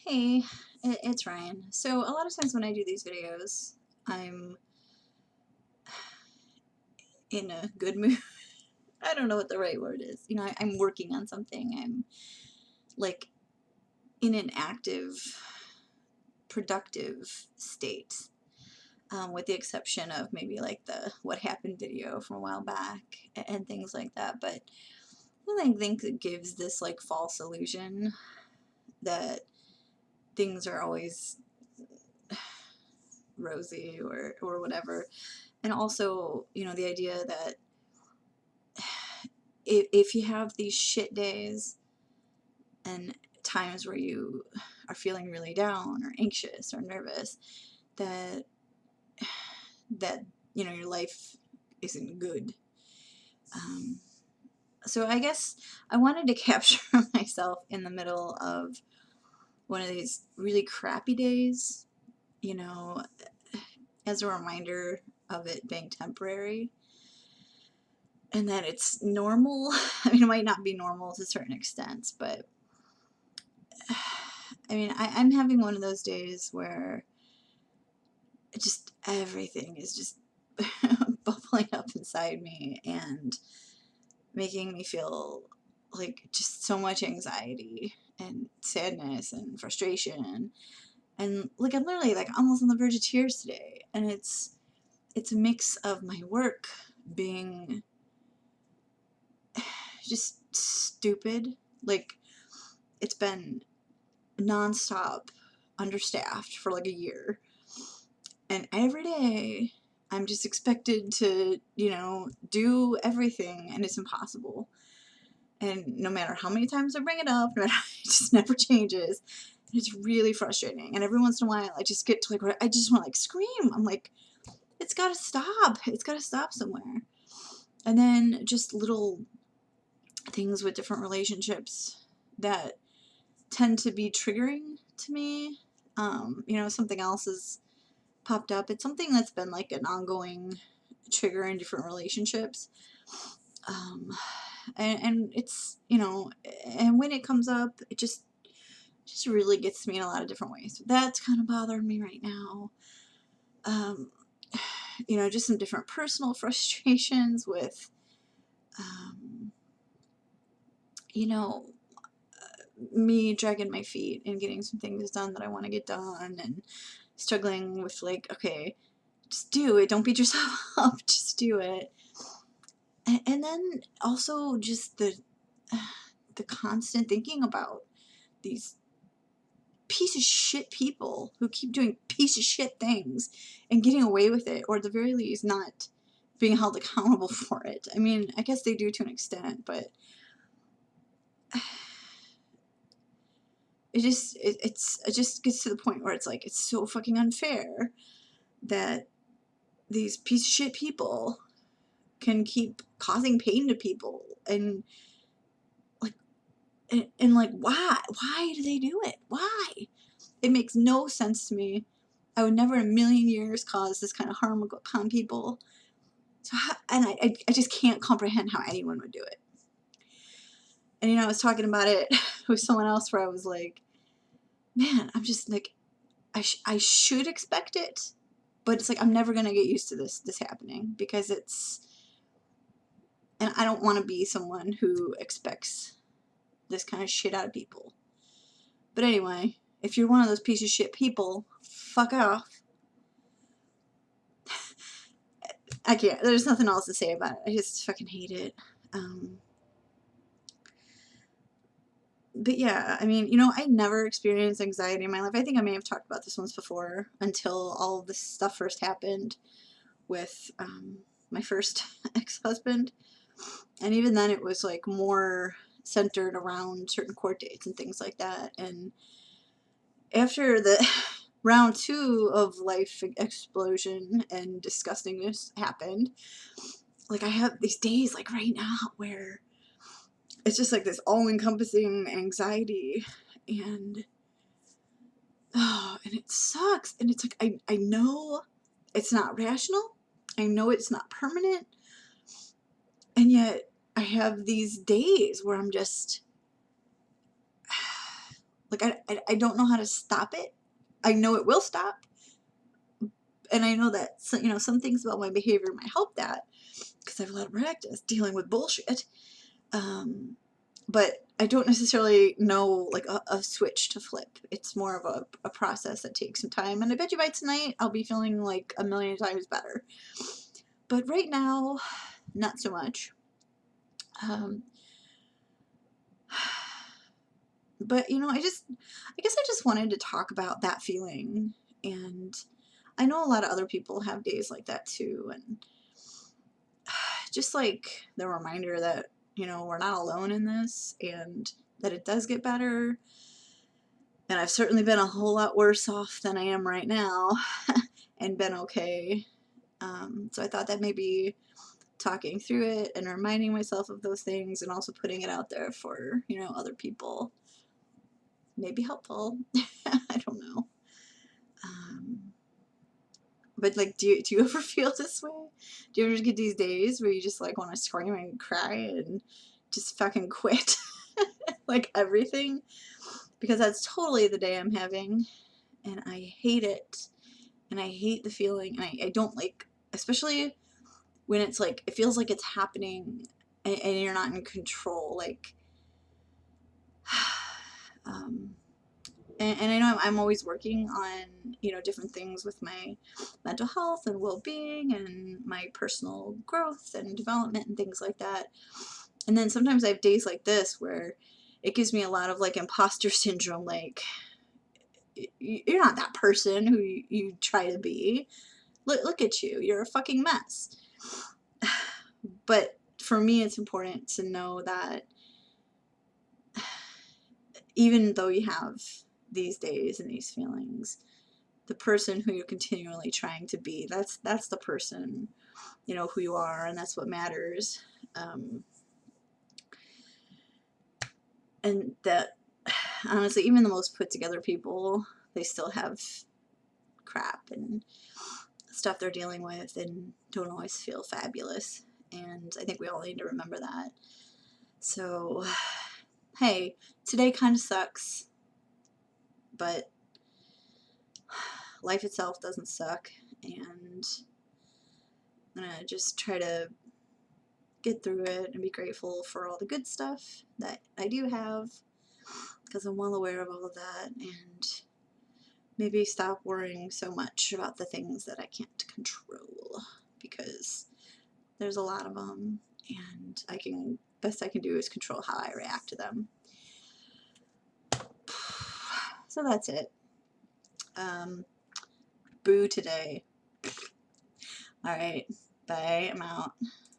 Hey, it's Ryan. So a lot of times when I do these videos, I'm in a good mood. I don't know what the right word is. I'm working on something. I'm like in an active, productive state, with the exception of maybe like the what happened video from a while back and things like that. But I think it gives this like false illusion that things are always rosy or whatever. And also, the idea that if you have these shit days and times where you are feeling really down or anxious or nervous, that your life isn't good. So I guess I wanted to capture myself in the middle of one of these really crappy days, you know, as a reminder of it being temporary and that it's normal. I mean, it might not be normal to certain extents, but I mean, I'm having one of those days where just everything is just bubbling up inside me and making me feel like just so much anxiety and sadness and frustration. And like I'm literally like almost on the verge of tears today. And it's a mix of my work being just stupid. Like it's been nonstop understaffed for like a year. And every day I'm just expected to, do everything and it's impossible. And no matter how many times I bring it up, it just never changes. And it's really frustrating. And every once in a while I just get to like, I just want to like scream. I'm like, it's gotta stop. It's gotta stop somewhere. And then just little things with different relationships that tend to be triggering to me. Something else has popped up. It's something that's been like an ongoing trigger in different relationships. And it's, and when it comes up, it just really gets me in a lot of different ways. So that's kind of bothering me right now. Just some different personal frustrations with, you know, me dragging my feet and getting some things done that I want to get done and struggling with like, okay, just do it. Don't beat yourself up. Just do it. And then also just the constant thinking about these piece of shit people who keep doing piece of shit things and getting away with it, or at the very least not being held accountable for it. I mean, I guess they do to an extent, but it just gets to the point where it's like it's so fucking unfair that these piece of shit people can keep causing pain to people and like why do they do it? Why? It makes no sense to me. I would never in a million years cause this kind of harm upon people. So I just can't comprehend how anyone would do it. And I was talking about it with someone else where I was like, man, I'm just like, I should expect it, but it's like I'm never gonna get used to this happening because and I don't want to be someone who expects this kind of shit out of people. But anyway, if you're one of those piece of shit people, fuck off. I can't. There's nothing else to say about it. I just fucking hate it. But yeah, I mean, I never experienced anxiety in my life. I think I may have talked about this once before until all of this stuff first happened with my first ex-husband. And even then it was like more centered around certain court dates and things like that. And after the round 2 of life explosion and disgustingness happened, like I have these days like right now where it's just like this all-encompassing anxiety and and it sucks. And it's like I know it's not rational. I know it's not permanent. And yet I have these days where I'm just Like, I don't know how to stop it. I know it will stop. And I know that, you know, some things about my behavior might help that because I have a lot of practice dealing with bullshit. But I don't necessarily know like a switch to flip. It's more of a process that takes some time. And I bet you by tonight I'll be feeling like a million times better. But right now, not so much. But you know, I guess I just wanted to talk about that feeling. And I know a lot of other people have days like that too. And just like the reminder that, you know, we're not alone in this and that it does get better. And I've certainly been a whole lot worse off than I am right now and been okay. So I thought that maybe talking through it and reminding myself of those things and also putting it out there for, you know, other people may be helpful. I don't know. But like, do you ever feel this way? Do you ever get these days where you just like want to scream and cry and just fucking quit like everything? Because that's totally the day I'm having, and I hate it, and I hate the feeling, and I don't like, especially when it's like, it feels like it's happening and you're not in control, like, and I know I'm always working on, you know, different things with my mental health and well-being and my personal growth and development and things like that. And then sometimes I have days like this where it gives me a lot of like imposter syndrome, like, you're not that person who you try to be. Look at you. You're a fucking mess. But for me, it's important to know that even though you have these days and these feelings, the person who you're continually trying to be, that's the person, you know, who you are, and that's what matters. And that, honestly, even the most put together people, they still have crap and stuff they're dealing with and don't always feel fabulous. And I think we all need to remember that. So, hey, today kind of sucks, but life itself doesn't suck, and I'm gonna just try to get through it and be grateful for all the good stuff that I do have, because I'm well aware of all of that, and maybe stop worrying so much about the things that I can't control, because there's a lot of them, and best I can do is control how I react to them. So that's it. Boo today. Alright, bye, I'm out.